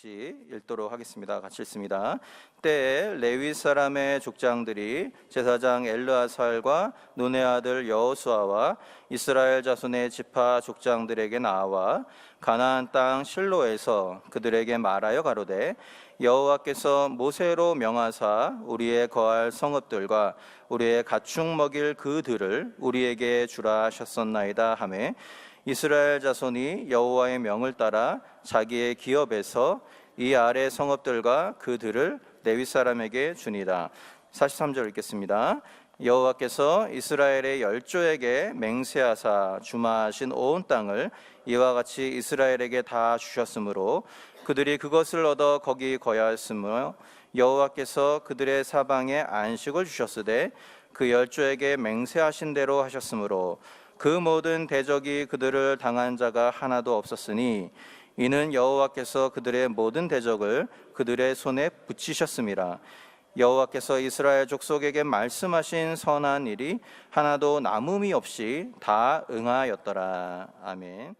같이 읽도록 하겠습니다. 같이 읽습니다. 때에 레위 사람의 족장들이 제사장 엘르아살과 눈의 아들 여호수아와 이스라엘 자손의 지파 족장들에게 나와 가나안 땅 실로에서 그들에게 말하여 가로되 여호와께서 모세로 명하사 우리의 거할 성읍들과 우리의 가축 먹일 그들을 우리에게 주라 하셨었나이다 하매 이스라엘 자손이 여호와의 명을 따라 자기의 기업에서 이 아래 성읍들과 그들을 레위 사람에게 주니라. 43절 읽겠습니다. 여호와께서 이스라엘의 열조에게 맹세하사 주마하신 온 땅을 이와 같이 이스라엘에게 다 주셨으므로 그들이 그것을 얻어 거기 거하였으며 여호와께서 그들의 사방에 안식을 주셨으되 그 열조에게 맹세하신 대로 하셨으므로 그 모든 대적이 그들을 당한 자가 하나도 없었으니 이는 여호와께서 그들의 모든 대적을 그들의 손에 붙이셨음이라. 여호와께서 이스라엘 족속에게 말씀하신 선한 일이 하나도 남음이 없이 다 응하였더라. 아멘.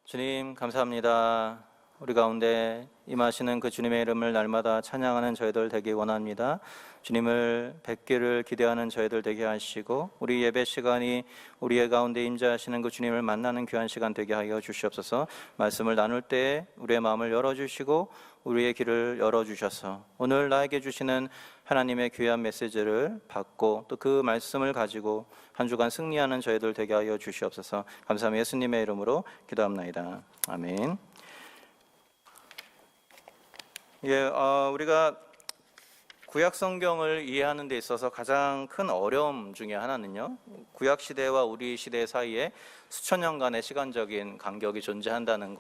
주님 감사합니다. 우리 가운데 임하시는 그 주님의 이름을 날마다 찬양하는 저희들 되기 원합니다. 주님을 뵙기를 기대하는 저희들 되게 하시고 우리 예배 시간이 우리의 가운데 임재하시는 그 주님을 만나는 귀한 시간 되게 하여 주시옵소서. 말씀을 나눌 때 우리의 마음을 열어주시고 우리의 길을 열어주셔서 오늘 나에게 주시는 하나님의 귀한 메시지를 받고 또 그 말씀을 가지고 한 주간 승리하는 저희들 되게 하여 주시옵소서. 감사합니다. 예수님의 이름으로 기도합나이다. 아멘. 우리가 구약 성경을 이해하는 데 있어서 가장 큰 어려움 중에 하나는요, 구약 시대와 우리 시대 사이에 수천 년간의 시간적인 간격이 존재한다는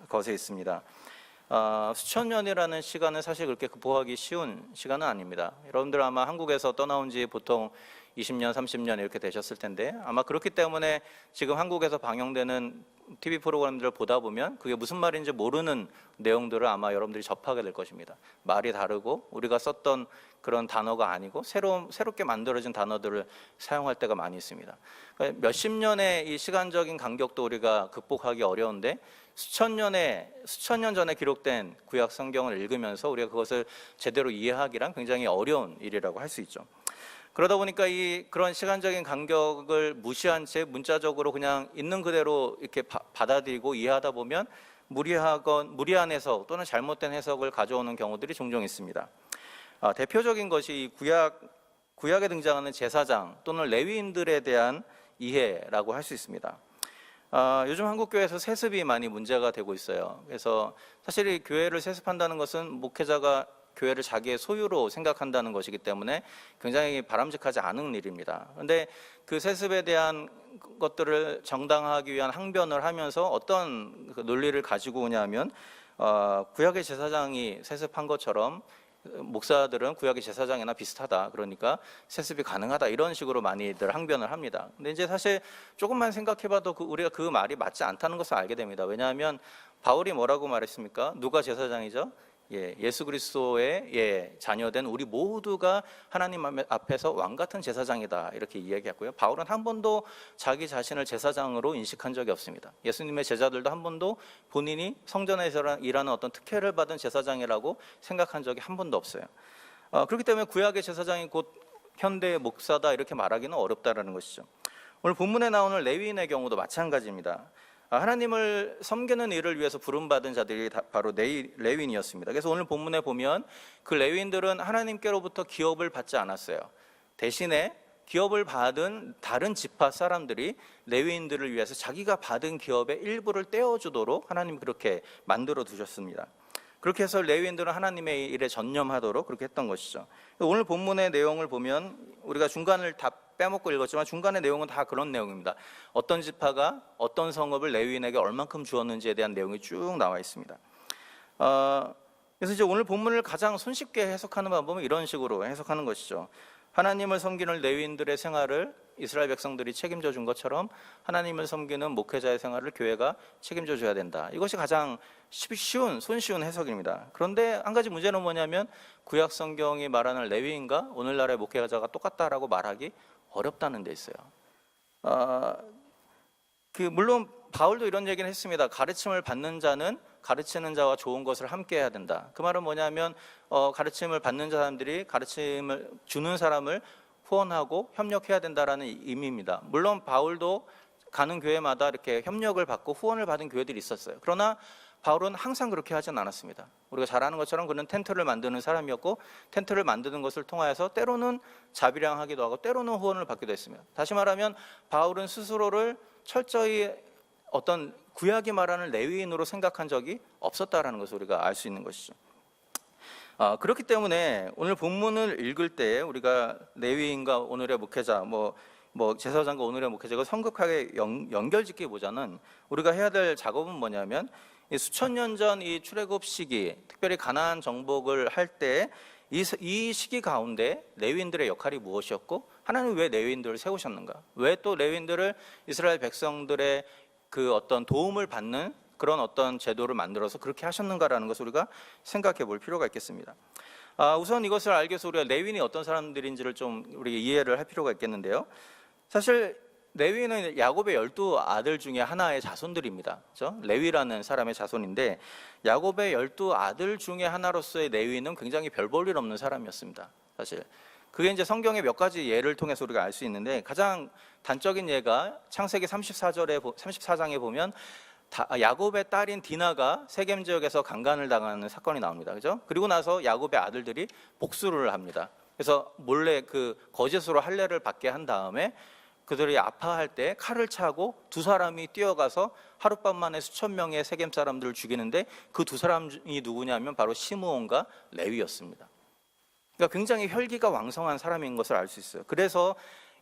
것에 있습니다. 수천 년이라는 시간은 사실 그렇게 극복하기 쉬운 시간은 아닙니다. 여러분들 아마 한국에서 떠나온 지 보통 20년, 30년 이렇게 되셨을 텐데 아마 그렇기 때문에 지금 한국에서 방영되는 TV 프로그램들을 보다 보면 그게 무슨 말인지 모르는 내용들을 아마 여러분들이 접하게 될 것입니다. 말이 다르고 우리가 썼던 그런 단어가 아니고 새롭게 만들어진 단어들을 사용할 때가 많이 있습니다. 그러니까 몇십 년의 이 시간적인 간격도 우리가 극복하기 어려운데 수천 년 전에 기록된 구약 성경을 읽으면서 우리가 그것을 제대로 이해하기란 굉장히 어려운 일이라고 할 수 있죠. 그러다 보니까 그런 시간적인 간격을 무시한 채 문자적으로 그냥 있는 그대로 이렇게 받아들이고 이해하다 보면 무리한 해석 또는 잘못된 해석을 가져오는 경우들이 종종 있습니다. 대표적인 것이 이 구약에 등장하는 제사장 또는 레위인들에 대한 이해라고 할 수 있습니다. 요즘 한국 교회에서 세습이 많이 문제가 되고 있어요. 그래서 사실 이 교회를 세습한다는 것은 목회자가 교회를 자기의 소유로 생각한다는 것이기 때문에 굉장히 바람직하지 않은 일입니다. 그런데 그 세습에 대한 것들을 정당화하기 위한 항변을 하면서 어떤 그 논리를 가지고 오냐면 구약의 제사장이 세습한 것처럼 목사들은 구약의 제사장이나 비슷하다. 그러니까 세습이 가능하다. 이런 식으로 많이들 항변을 합니다. 근데 이제 사실 조금만 생각해봐도 우리가 그 말이 맞지 않다는 것을 알게 됩니다. 왜냐하면 바울이 뭐라고 말했습니까? 누가 제사장이죠? 예수 그리스도의 자녀된 우리 모두가 하나님 앞에서 왕같은 제사장이다 이렇게 이야기했고요. 바울은 한 번도 자기 자신을 제사장으로 인식한 적이 없습니다. 예수님의 제자들도 한 번도 본인이 성전에서 일하는 어떤 특혜를 받은 제사장이라고 생각한 적이 한 번도 없어요. 그렇기 때문에 구약의 제사장이 곧 현대의 목사다 이렇게 말하기는 어렵다라는 것이죠. 오늘 본문에 나오는 레위인의 경우도 마찬가지입니다. 하나님을 섬기는 일을 위해서 부름받은 자들이 바로 레위인이었습니다. 그래서 오늘 본문에 보면 그 레위인들은 하나님께로부터 기업을 받지 않았어요. 대신에 기업을 받은 다른 지파 사람들이 레위인들을 위해서 자기가 받은 기업의 일부를 떼어주도록 하나님이 그렇게 만들어 두셨습니다. 그렇게 해서 레위인들은 하나님의 일에 전념하도록 그렇게 했던 것이죠. 오늘 본문의 내용을 보면 우리가 중간을 다 빼먹고 읽었지만 중간의 내용은 다 그런 내용입니다. 어떤 지파가 어떤 성읍을 레위인에게 얼만큼 주었는지에 대한 내용이 쭉 나와 있습니다. 그래서 이제 오늘 본문을 가장 손쉽게 해석하는 방법은 이런 식으로 해석하는 것이죠. 하나님을 섬기는 레위인들의 생활을 이스라엘 백성들이 책임져 준 것처럼 하나님을 섬기는 목회자의 생활을 교회가 책임져 줘야 된다. 이것이 가장 손쉬운 해석입니다. 그런데 한 가지 문제는 뭐냐면 구약 성경이 말하는 레위인과 오늘날의 목회자가 똑같다라고 말하기 어렵다는 데 있어요. 물론 바울도 이런 얘기는 했습니다. 가르침을 받는 자는 가르치는 자와 좋은 것을 함께 해야 된다. 그 말은 뭐냐면 가르침을 받는 사람들이 가르침을 주는 사람을 후원하고 협력해야 된다라는 의미입니다. 물론 바울도 가는 교회마다 이렇게 협력을 받고 후원을 받은 교회들이 있었어요. 그러나 바울은 항상 그렇게 하진 않았습니다. 우리가 잘 아는 것처럼 그는 텐트를 만드는 사람이었고 텐트를 만드는 것을 통하여서 때로는 자비량하기도 하고 때로는 후원을 받기도 했습니다. 다시 말하면 바울은 스스로를 철저히 어떤 구약이 말하는 레위인으로 생각한 적이 없었다라는 것을 우리가 알 수 있는 것이죠. 그렇기 때문에 오늘 본문을 읽을 때 우리가 레위인과 오늘의 목회자, 제사장과 오늘의 목회자가 성급하게 연결짓기보다는 우리가 해야 될 작업은 뭐냐면 수천 년 전 이 출애굽 시기, 특별히 가나안 정복을 할 때 이 시기 가운데 레위인들의 역할이 무엇이었고 하나님 왜 레위인들을 세우셨는가? 왜 또 레위인들을 이스라엘 백성들의 그 어떤 도움을 받는 그런 어떤 제도를 만들어서 그렇게 하셨는가라는 것을 우리가 생각해 볼 필요가 있겠습니다. 우선 이것을 알기 위해서 우리가 레위인이 어떤 사람들인지를 좀 우리 이해를 할 필요가 있겠는데요. 사실 레위는 야곱의 12아들 중에 하나의 자손들입니다. 그렇죠? 레위라는 사람의 자손인데 야곱의 12아들 중에 하나로서의 레위는 굉장히 별 볼 일 없는 사람이었습니다. 사실 그게 이제 성경의 몇 가지 예를 통해서 우리가 알 수 있는데 가장 단적인 예가 창세기 34장에 보면 야곱의 딸인 디나가 세겜 지역에서 강간을 당하는 사건이 나옵니다. 그죠? 그리고 나서 야곱의 아들들이 복수를 합니다. 그래서 몰래 그 거짓으로 할례를 받게 한 다음에 그들이 아파할 때 칼을 차고 두 사람이 뛰어가서 하룻밤 만에 수천 명의 세겜 사람들을 죽이는데 그 두 사람이 누구냐면 바로 시므온과 레위였습니다. 그러니까 굉장히 혈기가 왕성한 사람인 것을 알 수 있어요. 그래서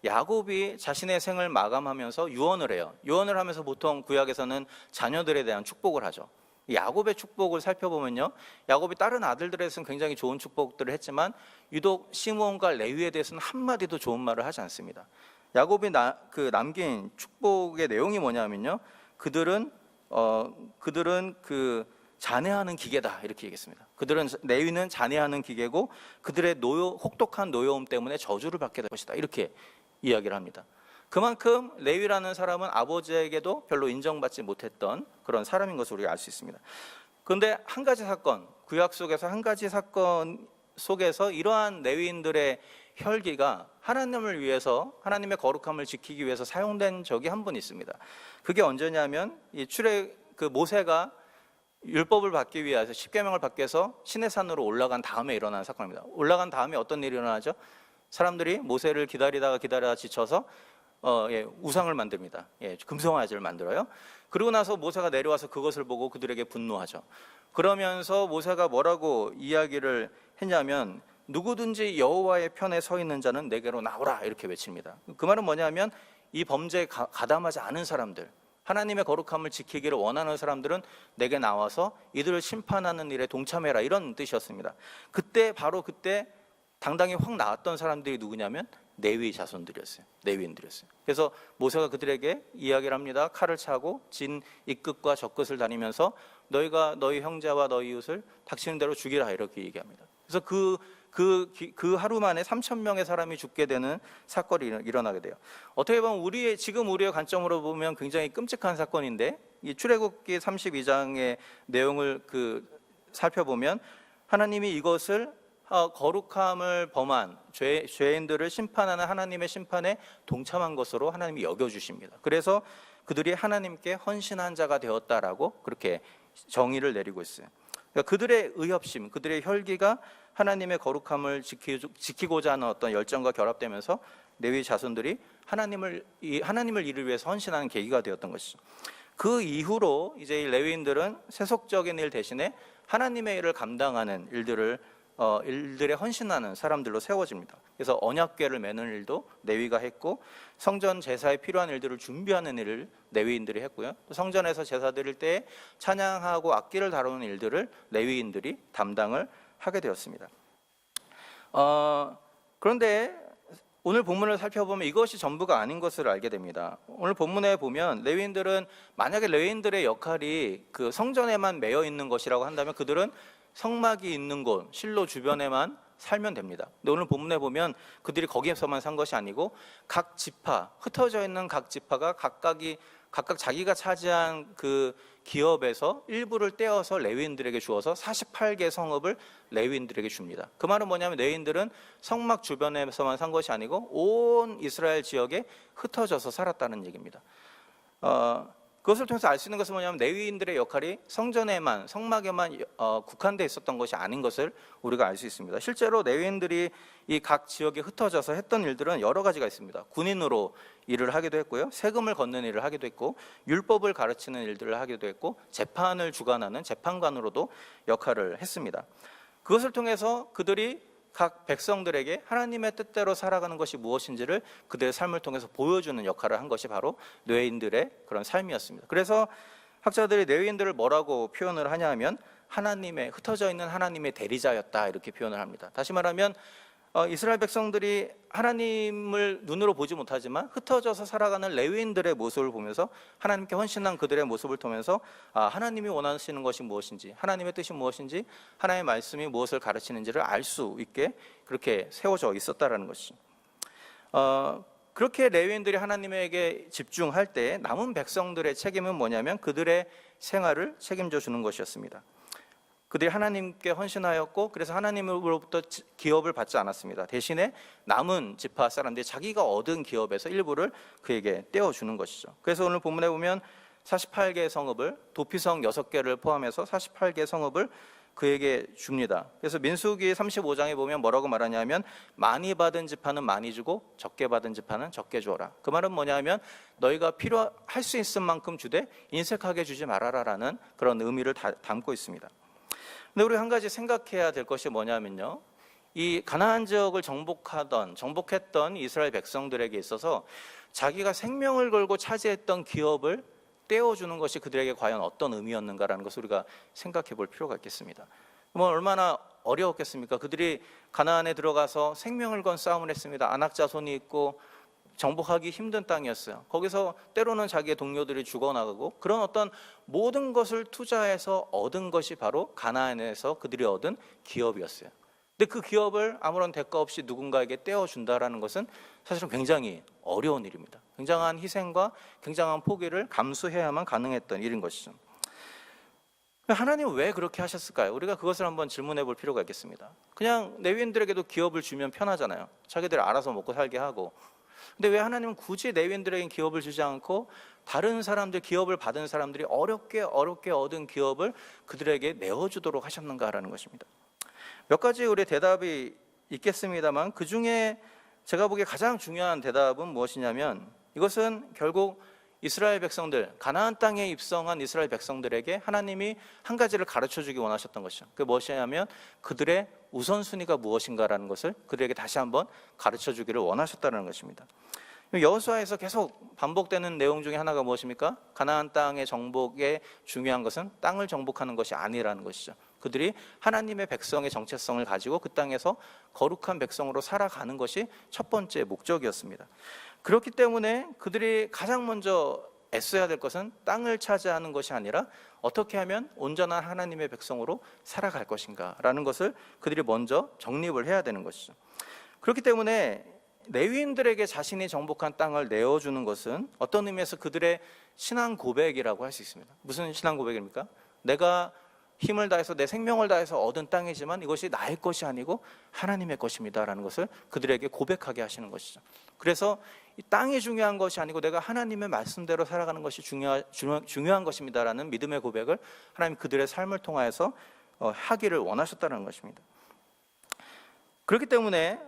야곱이 자신의 생을 마감하면서 유언을 해요. 유언을 하면서 보통 구약에서는 자녀들에 대한 축복을 하죠. 야곱의 축복을 살펴보면요, 야곱이 다른 아들들에 대해서는 굉장히 좋은 축복들을 했지만 유독 시므온과 레위에 대해서는 한마디도 좋은 말을 하지 않습니다. 야곱이 남긴 축복의 내용이 뭐냐면요, 그들은 그 잔해하는 기계다 이렇게 얘기했습니다. 레위는 잔해하는 기계고 그들의 혹독한 노여움 때문에 저주를 받게 될 것이다 이렇게 이야기를 합니다. 그만큼 레위라는 사람은 아버지에게도 별로 인정받지 못했던 그런 사람인 것을 우리가 알 수 있습니다. 그런데 한 가지 사건, 구약 속에서 한 가지 사건 속에서 이러한 레위인들의 혈기가 하나님을 위해서, 하나님의 거룩함을 지키기 위해서 사용된 적이 한 번 있습니다. 그게 언제냐면 모세가 율법을 받기 위해서, 십계명을 받기 위해서 시내산으로 올라간 다음에 일어난 사건입니다. 올라간 다음에 어떤 일이 일어나죠? 사람들이 모세를 기다리다가 지쳐서 우상을 만듭니다. 금송아지를 만들어요. 그리고 나서 모세가 내려와서 그것을 보고 그들에게 분노하죠. 그러면서 모세가 뭐라고 이야기를 했냐면 누구든지 여호와의 편에 서 있는 자는 내게로 나오라 이렇게 외칩니다. 그 말은 뭐냐면 이 범죄에 가담하지 않은 사람들, 하나님의 거룩함을 지키기를 원하는 사람들은 내게 나와서 이들을 심판하는 일에 동참해라 이런 뜻이었습니다. 바로 그때 당당히 확 나왔던 사람들이 누구냐면 레위 자손들이었어요. 레위인들이었어요. 그래서 모세가 그들에게 이야기를 합니다. 칼을 차고 진 이끝과 젖끝을 다니면서 너희가 너희 형제와 너희 이웃을 닥치는 대로 죽이라 이렇게 얘기합니다. 그래서 그 하루 만에 3,000명의 사람이 죽게 되는 사건이 일어나게 돼요. 어떻게 보면 지금 우리의 관점으로 보면 굉장히 끔찍한 사건인데 이 출애굽기 32장의 내용을 살펴보면 하나님이 이것을 거룩함을 범한 죄인들을 심판하는 하나님의 심판에 동참한 것으로 하나님이 여겨주십니다. 그래서 그들이 하나님께 헌신한 자가 되었다라고 그렇게 정의를 내리고 있어요. 그러니까 그들의 의협심, 그들의 혈기가 하나님의 거룩함을 지키고자 하는 어떤 열정과 결합되면서 레위 자손들이 하나님을 이루기 위해서 헌신하는 계기가 되었던 것이죠. 그 이후로 이제 이 레위인들은 세속적인 일 대신에 하나님의 일을 감당하는 일들에 헌신하는 사람들로 세워집니다. 그래서 언약궤를 매는 일도 레위가 했고 성전 제사에 필요한 일들을 준비하는 일을 레위인들이 했고요. 또 성전에서 제사 드릴 때 찬양하고 악기를 다루는 일들을 레위인들이 담당을 하게 되었습니다. 그런데 오늘 본문을 살펴보면 이것이 전부가 아닌 것을 알게 됩니다. 오늘 본문에 보면 레위인들은 만약에 레위인들의 역할이 그 성전에만 매여 있는 것이라고 한다면 그들은 성막이 있는 곳, 실로 주변에만 살면 됩니다. 근데 오늘 본문에 보면 그들이 거기에서만 산 것이 아니고 각 지파, 흩어져 있는 각 지파가 각각 자기가 차지한 그 기업에서 일부를 떼어서 레위인들에게 주어서 48개 성읍을 레위인들에게 줍니다. 그 말은 뭐냐면 레위인들은 성막 주변에서만 산 것이 아니고 온 이스라엘 지역에 흩어져서 살았다는 얘기입니다. 그것을 통해서 알 수 있는 것은 뭐냐면 레위인들의 역할이 성전에만, 성막에만 국한되어 있었던 것이 아닌 것을 우리가 알 수 있습니다. 실제로 레위인들이 이 각 지역에 흩어져서 했던 일들은 여러 가지가 있습니다. 군인으로 일을 하기도 했고요, 세금을 걷는 일을 하기도 했고, 율법을 가르치는 일들을 하기도 했고, 재판을 주관하는 재판관으로도 역할을 했습니다. 그것을 통해서 그들이 각 백성들에게 하나님의 뜻대로 살아가는 것이 무엇인지를 그들의 삶을 통해서 보여주는 역할을 한 것이 바로 레위인들의 그런 삶이었습니다. 그래서 학자들이 레위인들을 뭐라고 표현을 하냐 하면 하나님의, 흩어져 있는 하나님의 대리자였다, 이렇게 표현을 합니다. 다시 말하면 이스라엘 백성들이 하나님을 눈으로 보지 못하지만 흩어져서 살아가는 레위인들의 모습을 보면서 하나님께 헌신한 그들의 모습을 통해서 하나님이 원하시는 것이 무엇인지, 하나님의 뜻이 무엇인지, 하나님의 말씀이 무엇을 가르치는지를 알 수 있게 그렇게 세워져 있었다라는 것이죠. 그렇게 레위인들이 하나님에게 집중할 때 남은 백성들의 책임은 뭐냐면 그들의 생활을 책임져 주는 것이었습니다. 그들이 하나님께 헌신하였고, 그래서 하나님으로부터 기업을 받지 않았습니다. 대신에 남은 지파 사람들이 자기가 얻은 기업에서 일부를 그에게 떼어주는 것이죠. 그래서 오늘 본문에 보면 48개의 성읍을, 도피성 6개를 포함해서 48개의 성읍을 그에게 줍니다. 그래서 민수기 35장에 보면 뭐라고 말하냐면 많이 받은 지파는 많이 주고 적게 받은 지파는 적게 주어라. 그 말은 뭐냐면 너희가 필요할 수 있을 만큼 주되 인색하게 주지 말아라라는 그런 의미를 담고 있습니다. 근데 우리 한 가지 생각해야 될 것이 뭐냐면요, 이 가나안 지역을 정복했던 이스라엘 백성들에게 있어서 자기가 생명을 걸고 차지했던 기업을 떼어주는 것이 그들에게 과연 어떤 의미였는가라는 것을 우리가 생각해 볼 필요가 있겠습니다. 얼마나 어려웠겠습니까? 그들이 가나안에 들어가서 생명을 건 싸움을 했습니다. 안악자손이 있고 정복하기 힘든 땅이었어요. 거기서 때로는 자기의 동료들이 죽어나가고, 그런 어떤 모든 것을 투자해서 얻은 것이 바로 가나안에서 그들이 얻은 기업이었어요. 근데 그 기업을 아무런 대가 없이 누군가에게 떼어준다라는 것은 사실은 굉장히 어려운 일입니다. 굉장한 희생과 굉장한 포기를 감수해야만 가능했던 일인 것이죠. 하나님은 왜 그렇게 하셨을까요? 우리가 그것을 한번 질문해 볼 필요가 있겠습니다. 그냥 레위인들에게도 기업을 주면 편하잖아요. 자기들이 알아서 먹고 살게 하고. 근데 왜 하나님은 굳이 레위인들에게 기업을 주지 않고 다른 사람들, 기업을 받은 사람들이 어렵게 얻은 기업을 그들에게 내어주도록 하셨는가라는 것입니다. 몇 가지 우리 대답이 있겠습니다만 그 중에 제가 보기에 가장 중요한 대답은 무엇이냐면, 이것은 결국 이스라엘 백성들, 가나안 땅에 입성한 이스라엘 백성들에게 하나님이 한 가지를 가르쳐주기 원하셨던 것이죠. 그게 무엇이냐면 그들의 우선순위가 무엇인가라는 것을 그들에게 다시 한번 가르쳐주기를 원하셨다는 것입니다. 여호수아에서 계속 반복되는 내용 중에 하나가 무엇입니까? 가나안 땅의 정복에 중요한 것은 땅을 정복하는 것이 아니라는 것이죠. 그들이 하나님의 백성의 정체성을 가지고 그 땅에서 거룩한 백성으로 살아가는 것이 첫 번째 목적이었습니다. 그렇기 때문에 그들이 가장 먼저 애써야 될 것은 땅을 차지하는 것이 아니라 어떻게 하면 온전한 하나님의 백성으로 살아갈 것인가라는 것을 그들이 먼저 정립을 해야 되는 것이죠. 그렇기 때문에 레위인들에게 자신이 정복한 땅을 내어주는 것은 어떤 의미에서 그들의 신앙 고백이라고 할 수 있습니다. 무슨 신앙 고백입니까? 내가 힘을 다해서 내 생명을 다해서 얻은 땅이지만 이것이 나의 것이 아니고 하나님의 것입니다라는 것을 그들에게 고백하게 하시는 것이죠. 그래서 이 땅이 중요한 것이 아니고 내가 하나님의 말씀대로 살아가는 것이 중요한 것입니다라는 믿음의 고백을 하나님 그들의 삶을 통하여서 하기를 원하셨다는 것입니다. 그렇기 때문에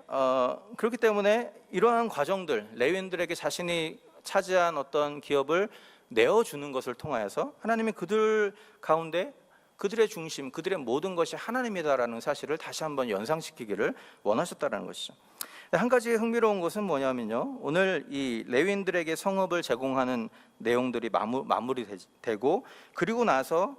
이러한 과정들, 레위인들에게 자신이 차지한 어떤 기업을 내어주는 것을 통하여서 하나님이 그들 가운데 그들의 중심, 그들의 모든 것이 하나님이다라는 사실을 다시 한번 연상시키기를 원하셨다는 것이죠. 한 가지 흥미로운 것은 뭐냐면요, 오늘 이 레위인들에게 성읍을 제공하는 내용들이 마무리되고 그리고 나서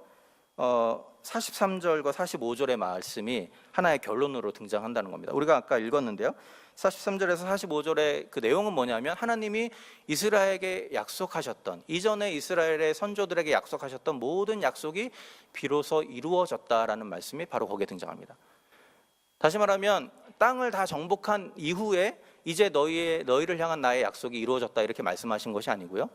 43절과 45절의 말씀이 하나의 결론으로 등장한다는 겁니다. 우리가 아까 읽었는데요, 43절에서 45절의 그 내용은 뭐냐면 하나님이 이스라엘에게 약속하셨던, 이전에 이스라엘의 선조들에게 약속하셨던 모든 약속이 비로소 이루어졌다라는 말씀이 바로 거기에 등장합니다. 다시 말하면 땅을 다 정복한 이후에 이제 너희를 향한 나의 약속이 이루어졌다 이렇게 말씀하신 것이 아니고요,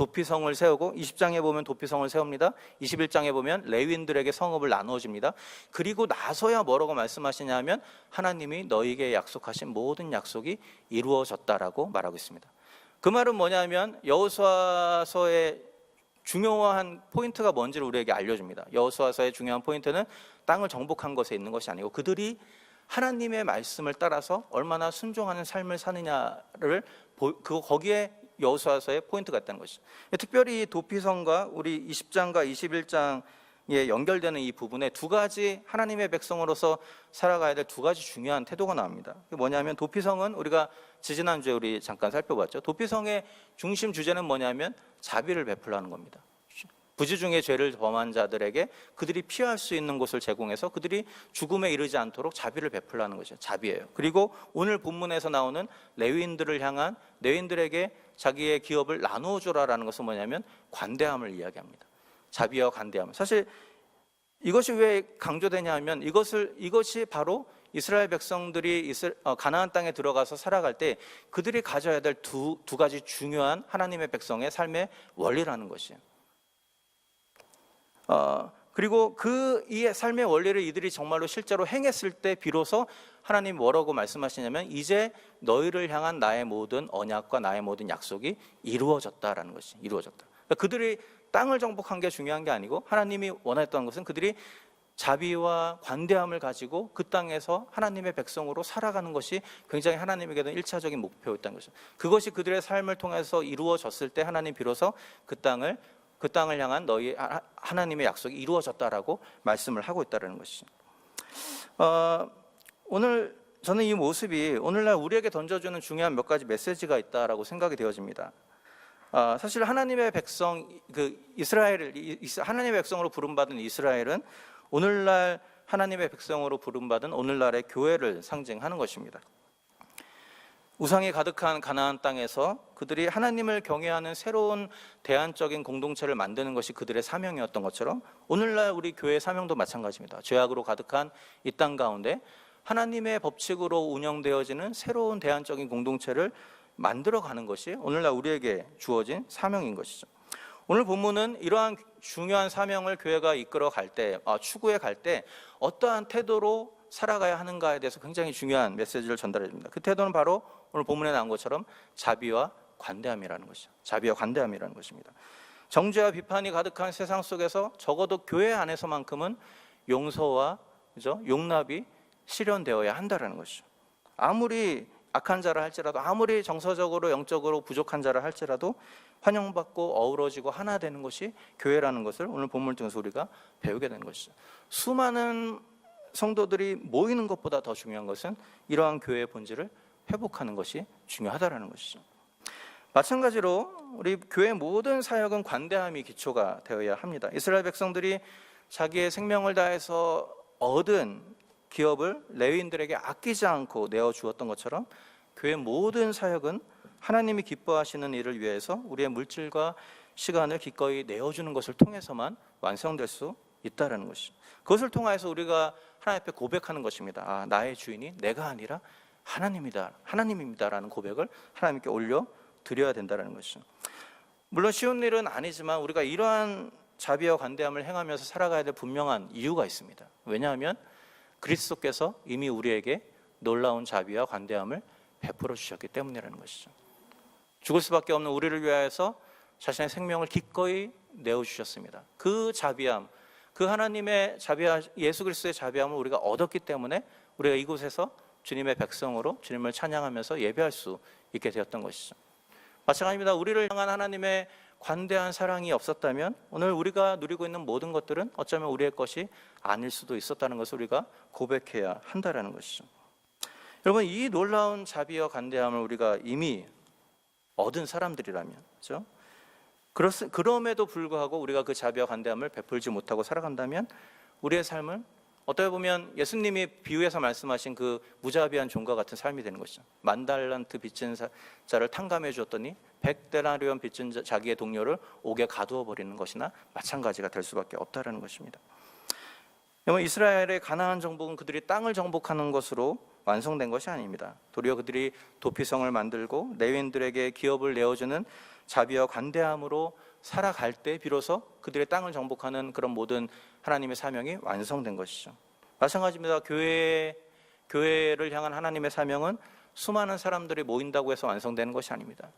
도피성을 세우고 20장에 보면 도피성을 세웁니다. 21장에 보면 레위인들에게 성읍을 나누어 줍니다. 그리고 나서야 뭐라고 말씀하시냐면 하나님이 너희에게 약속하신 모든 약속이 이루어졌다라고 말하고 있습니다. 그 말은 뭐냐면 여호수아서의 중요한 포인트가 뭔지를 우리에게 알려줍니다. 여호수아서의 중요한 포인트는 땅을 정복한 것에 있는 것이 아니고 그들이 하나님의 말씀을 따라서 얼마나 순종하는 삶을 사느냐를 거기에 여호수아서의 포인트가 있다는 것이죠. 특별히 도피성과 우리 20장과 21장에 연결되는 이 부분에 두 가지 하나님의 백성으로서 살아가야 될 두 가지 중요한 태도가 나옵니다. 그게 뭐냐면 도피성은 우리가 지지난주에 우리 잠깐 살펴봤죠. 도피성의 중심 주제는 뭐냐면 자비를 베풀라는 겁니다. 부지 중에 죄를 범한 자들에게 그들이 피할 수 있는 곳을 제공해서 그들이 죽음에 이르지 않도록 자비를 베풀라는 것이죠. 자비예요. 그리고 오늘 본문에서 나오는 레위인들을 향한 레위인들에게 자기의 기업을 나누어 주라라는 것은 뭐냐면 관대함을 이야기합니다. 자비와 관대함. 사실 이것이 왜 강조되냐 하면 이것이 바로 이스라엘 백성들이 가나안 땅에 들어가서 살아갈 때 그들이 가져야 될 두 가지 중요한 하나님의 백성의 삶의 원리라는 것이에요. 그리고 이 삶의 원리를 이들이 정말로 실제로 행했을 때 비로소 하나님 뭐라고 말씀하시냐면 이제 너희를 향한 나의 모든 언약과 나의 모든 약속이 이루어졌다라는 것이 이루어졌다. 그러니까 그들이 땅을 정복한 게 중요한 게 아니고 하나님이 원했던 것은 그들이 자비와 관대함을 가지고 그 땅에서 하나님의 백성으로 살아가는 것이 굉장히 하나님에게는 1차적인 목표였다는 것이죠. 그것이 그들의 삶을 통해서 이루어졌을 때 하나님 비로소 그 땅을 향한 너희 하나님의 약속이 이루어졌다라고 말씀을 하고 있다는 것이죠. 오늘 저는 이 모습이 오늘날 우리에게 던져주는 중요한 몇 가지 메시지가 있다라고 생각이 되어집니다. 사실 하나님의 백성, 하나님의 백성으로 부름받은 이스라엘은 오늘날 하나님의 백성으로 부름받은 오늘날의 교회를 상징하는 것입니다. 우상이 가득한 가나안 땅에서 그들이 하나님을 경외하는 새로운 대안적인 공동체를 만드는 것이 그들의 사명이었던 것처럼 오늘날 우리 교회의 사명도 마찬가지입니다. 죄악으로 가득한 이 땅 가운데 하나님의 법칙으로 운영되어지는 새로운 대안적인 공동체를 만들어가는 것이 오늘날 우리에게 주어진 사명인 것이죠. 오늘 본문은 이러한 중요한 사명을 교회가 이끌어 갈 때, 추구해 갈 때 어떠한 태도로 살아가야 하는가에 대해서 굉장히 중요한 메시지를 전달해 줍니다. 그 태도는 바로 오늘 본문에 나온 것처럼 자비와 관대함이라는 것이죠. 자비와 관대함이라는 것입니다. 정죄와 비판이 가득한 세상 속에서 적어도 교회 안에서만큼은 용서와 용납이 실현되어야 한다는 것이죠. 아무리 악한 자라 할지라도, 아무리 정서적으로 영적으로 부족한 자라 할지라도 환영받고 어우러지고 하나 되는 것이 교회라는 것을 오늘 본문을 통해서 우리가 배우게 되는 것이죠. 수많은 성도들이 모이는 것보다 더 중요한 것은 이러한 교회의 본질을 회복하는 것이 중요하다는 것이죠. 마찬가지로 우리 교회 모든 사역은 관대함이 기초가 되어야 합니다. 이스라엘 백성들이 자기의 생명을 다해서 얻은 기업을 레위인들에게 아끼지 않고 내어주었던 것처럼 교회 모든 사역은 하나님이 기뻐하시는 일을 위해서 우리의 물질과 시간을 기꺼이 내어주는 것을 통해서만 완성될 수 있다는 것이죠. 그것을 통해서 우리가 하나님 앞에 고백하는 것입니다. 나의 주인이 내가 아니라 하나님입니다라는 고백을 하나님께 올려드려야 된다는 것이죠. 물론 쉬운 일은 아니지만 우리가 이러한 자비와 관대함을 행하면서 살아가야 될 분명한 이유가 있습니다. 왜냐하면 그리스도께서 이미 우리에게 놀라운 자비와 관대함을 베풀어 주셨기 때문이라는 것이죠. 죽을 수밖에 없는 우리를 위하여서 자신의 생명을 기꺼이 내어주셨습니다. 그 자비함, 그 하나님의 자비와 예수 그리스도의 자비함을 우리가 얻었기 때문에 우리가 이곳에서 주님의 백성으로 주님을 찬양하면서 예배할 수 있게 되었던 것이죠. 마찬가지입니다. 우리를 향한 하나님의 관대한 사랑이 없었다면 오늘 우리가 누리고 있는 모든 것들은 어쩌면 우리의 것이 아닐 수도 있었다는 것을 우리가 고백해야 한다는 것이죠. 여러분, 이 놀라운 자비와 관대함을 우리가 이미 얻은 사람들이라면, 그렇죠? 그럼에도 불구하고 우리가 그 자비와 관대함을 베풀지 못하고 살아간다면 우리의 삶은 어떻게 보면 예수님이 비유해서 말씀하신 그 무자비한 종과 같은 삶이 되는 것이죠. 10,000달란트 빚진 자를 탕감해 주었더니 100데나리온 빚진 자기의 동료를 옥에 가두어 버리는 것이나 마찬가지가 될 수밖에 없다는 것입니다. 여러분, 이스라엘의 가나안 정복은 그들이 땅을 정복하는 것으로 완성된 것이 아닙니다. 도리어 그들이 도피성을 만들고 레위인들에게 기업을 내어주는 자비와 관대함으로 살아갈 때 비로소 그들의 땅을 정복하는 그런 모든 하나님의 사명이 완성된 것이죠. 마찬가지입니다. 교회를 향한 하나님의 사명은 수많은 사람들이 모인다고 해서 완성되는 것이 아닙니다.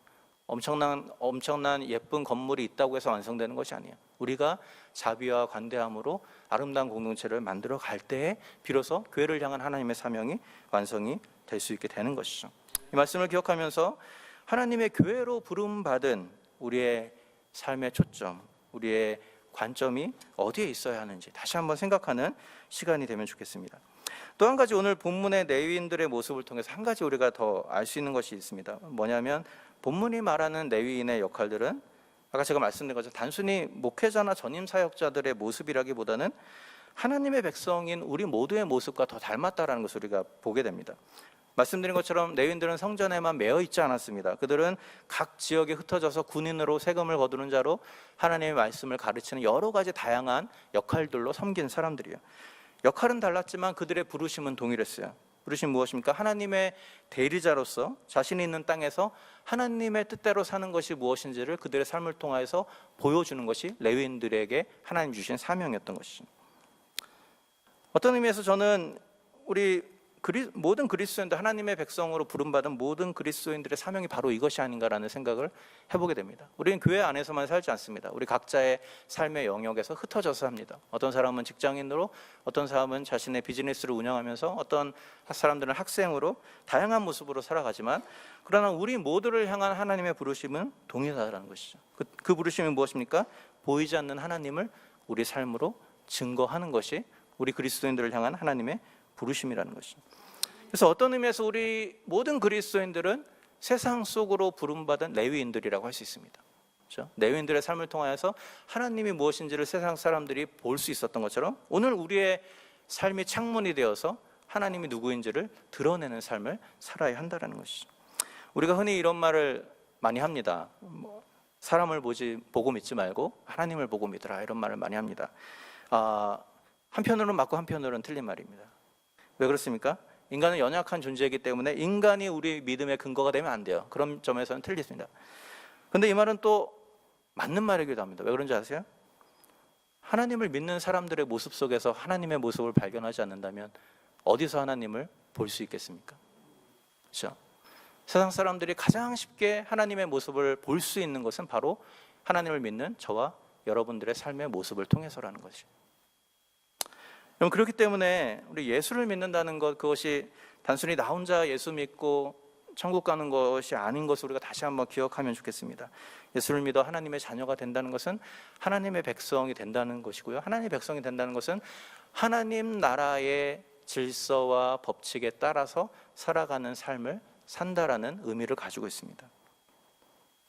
엄청난 예쁜 건물이 있다고 해서 완성되는 것이 아니에요. 우리가 자비와 관대함으로 아름다운 공동체를 만들어 갈 때에 비로소 교회를 향한 하나님의 사명이 완성이 될 수 있게 되는 것이죠. 이 말씀을 기억하면서 하나님의 교회로 부름받은 우리의 삶의 초점, 우리의 관점이 어디에 있어야 하는지 다시 한번 생각하는 시간이 되면 좋겠습니다. 또 한 가지 오늘 본문의 레위인들의 모습을 통해서 한 가지 우리가 더 알 수 있는 것이 있습니다. 뭐냐면 본문이 말하는 레위인의 역할들은 아까 제가 말씀드린 것처럼 단순히 목회자나 전임 사역자들의 모습이라기보다는 하나님의 백성인 우리 모두의 모습과 더 닮았다라는 것을 우리가 보게 됩니다. 말씀드린 것처럼 레위인들은 성전에만 매여 있지 않았습니다. 그들은 각 지역에 흩어져서 군인으로 세금을 거두는 자로 하나님의 말씀을 가르치는 여러 가지 다양한 역할들로 섬긴 사람들이에요. 역할은 달랐지만 그들의 부르심은 동일했어요. 부르심 무엇입니까? 하나님의 대리자로서 자신이 있는 땅에서 하나님의 뜻대로 사는 것이 무엇인지를 그들의 삶을 통해서 보여주는 것이 레위인들에게 하나님 주신 사명이었던 것이죠. 어떤 의미에서 저는 우리 모든 그리스도인들, 하나님의 백성으로 부름받은 모든 그리스도인들의 사명이 바로 이것이 아닌가라는 생각을 해보게 됩니다. 우리는 교회 안에서만 살지 않습니다. 우리 각자의 삶의 영역에서 흩어져서 삽니다. 어떤 사람은 직장인으로, 어떤 사람은 자신의 비즈니스를 운영하면서, 어떤 사람들은 학생으로 다양한 모습으로 살아가지만 그러나 우리 모두를 향한 하나님의 부르심은 동일하다는 것이죠. 그 부르심이 무엇입니까? 보이지 않는 하나님을 우리 삶으로 증거하는 것이 우리 그리스도인들을 향한 하나님의 부르심이라는 것이죠. 그래서 어떤 의미에서 우리 모든 그리스도인들은 세상 속으로 부름받은 레위인들이라고 할 수 있습니다. 그렇죠? 레위인들의 삶을 통하여서 하나님이 무엇인지를 세상 사람들이 볼 수 있었던 것처럼 오늘 우리의 삶이 창문이 되어서 하나님이 누구인지를 드러내는 삶을 살아야 한다는 것이죠. 우리가 흔히 이런 말을 많이 합니다. 사람을 보고 믿지 말고 하나님을 보고 믿으라, 이런 말을 많이 합니다. 한편으로는 맞고 한편으로는 틀린 말입니다. 왜 그렇습니까? 인간은 연약한 존재이기 때문에 인간이 우리 믿음의 근거가 되면 안 돼요. 그런 점에서는 틀립니다. 그런데 이 말은 또 맞는 말이기도 합니다. 왜 그런지 아세요? 하나님을 믿는 사람들의 모습 속에서 하나님의 모습을 발견하지 않는다면 어디서 하나님을 볼 수 있겠습니까? 그렇죠? 세상 사람들이 가장 쉽게 하나님의 모습을 볼 수 있는 것은 바로 하나님을 믿는 저와 여러분들의 삶의 모습을 통해서라는 것이죠. 그렇기 때문에 우리 예수를 믿는다는 것, 그것이 단순히 나 혼자 예수 믿고 천국 가는 것이 아닌 것을 우리가 다시 한번 기억하면 좋겠습니다. 예수를 믿어 하나님의 자녀가 된다는 것은 하나님의 백성이 된다는 것이고요. 하나님의 백성이 된다는 것은 하나님 나라의 질서와 법칙에 따라서 살아가는 삶을 산다라는 의미를 가지고 있습니다.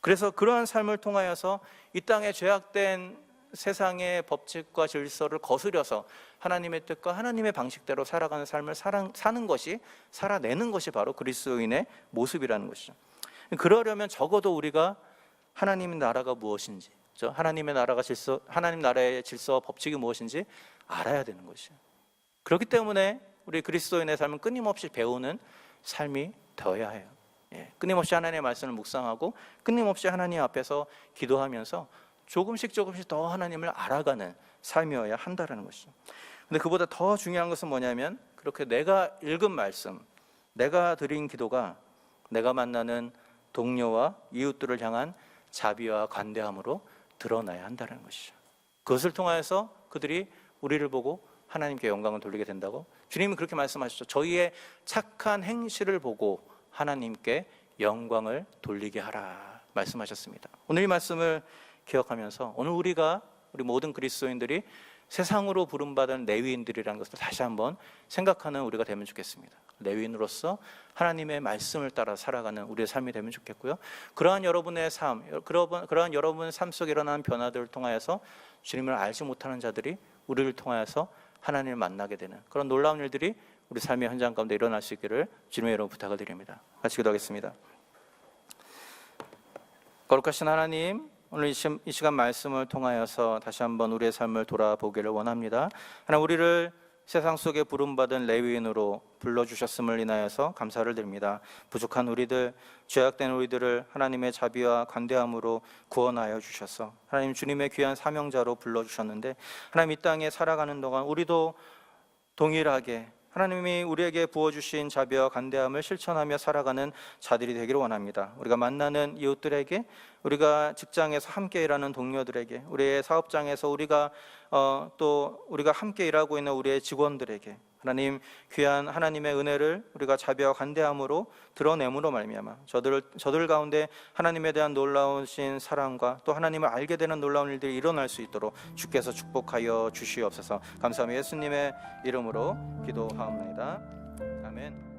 그래서 그러한 삶을 통하여서 이 땅에 죄악된 세상의 법칙과 질서를 거스려서 하나님의 뜻과 하나님의 방식대로 살아가는 삶을 사는 것이, 살아내는 것이 바로 그리스도인의 모습이라는 것이죠. 그러려면 적어도 우리가 하나님의 나라가 무엇인지, 하나님의 나라가 하나님 나라의 질서와 법칙이 무엇인지 알아야 되는 것이에요. 그렇기 때문에 우리 그리스도인의 삶은 끊임없이 배우는 삶이 되어야 해요. 끊임없이 하나님의 말씀을 묵상하고 끊임없이 하나님 앞에서 기도하면서 조금씩 더 하나님을 알아가는 삶이어야 한다는 것이죠. 근데 그보다 더 중요한 것은 뭐냐면 그렇게 내가 읽은 말씀, 내가 드린 기도가 내가 만나는 동료와 이웃들을 향한 자비와 관대함으로 드러나야 한다는 것이죠. 그것을 통하여서 그들이 우리를 보고 하나님께 영광을 돌리게 된다고 주님이 그렇게 말씀하셨죠. 저희의 착한 행실을 보고 하나님께 영광을 돌리게 하라 말씀하셨습니다. 오늘 이 말씀을 기억하면서 오늘 우리 모든 그리스도인들이 세상으로 부름받은 레위인들이라는 것을 다시 한번 생각하는 우리가 되면 좋겠습니다. 레위인으로서 하나님의 말씀을 따라 살아가는 우리의 삶이 되면 좋겠고요. 그러한 여러분의 삶, 그러한 여러분 삶 속에 일어나는 변화들을 통하여서 주님을 알지 못하는 자들이 우리를 통하여서 하나님을 만나게 되는 그런 놀라운 일들이 우리 삶의 현장 가운데 일어날 수 있기를 주님의 이름으로 부탁을 드립니다. 같이 기도하겠습니다. 거룩하신 하나님, 오늘 이 시간 말씀을 통하여서 다시 한번 우리의 삶을 돌아보기를 원합니다. 하나님, 우리를 세상 속에 부름받은 레위인으로 불러주셨음을 인하여서 감사를 드립니다. 부족한 우리들, 죄악된 우리들을 하나님의 자비와 관대함으로 구원하여 주셔서 하나님 주님의 귀한 사명자로 불러주셨는데, 하나님 이 땅에 살아가는 동안 우리도 동일하게 하나님이 우리에게 부어주신 자비와 관대함을 실천하며 살아가는 자들이 되기를 원합니다. 우리가 만나는 이웃들에게, 우리가 직장에서 함께 일하는 동료들에게, 우리의 사업장에서 우리가 함께 일하고 있는 우리의 직원들에게 하나님 귀한 하나님의 은혜를 우리가 자비와 관대함으로 드러내므로 말미암아 저들 가운데 하나님에 대한 놀라우신 사랑과 또 하나님을 알게 되는 놀라운 일들이 일어날 수 있도록 주께서 축복하여 주시옵소서. 감사하며 예수님의 이름으로 기도하옵나이다. 아멘.